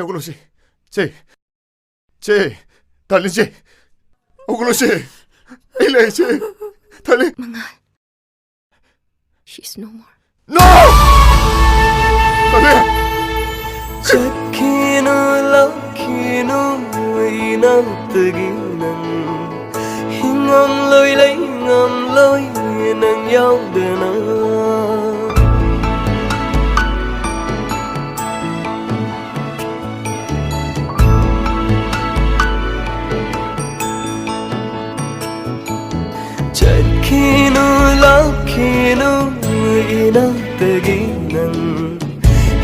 오글로시, 달린 제, 오글로시, 일레 제, 달린. Mangal, she's no more. No! 달린. Chakinu lakinu inataginan hingam loi lấy ngam loi nang yaw dana. Chakinu lakinu inataginan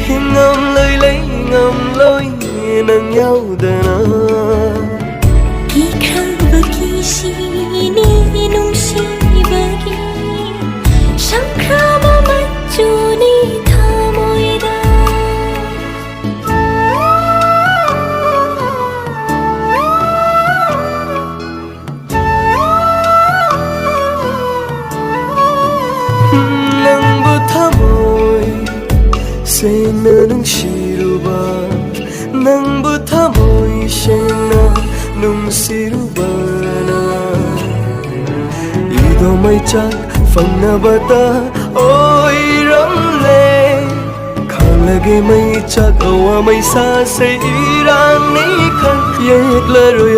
hingam loi lấy ngam loi nang yaw dana. Ikrambagi sini nungsibagi Sangkrama majuni thamoida Nangbu thamoy sena nungsiruba Nangbu thamoy sena nungsirubana Ido may chak fangnabata oy ramle Khalage may chak awa may sa say irang ni khan Yek la roy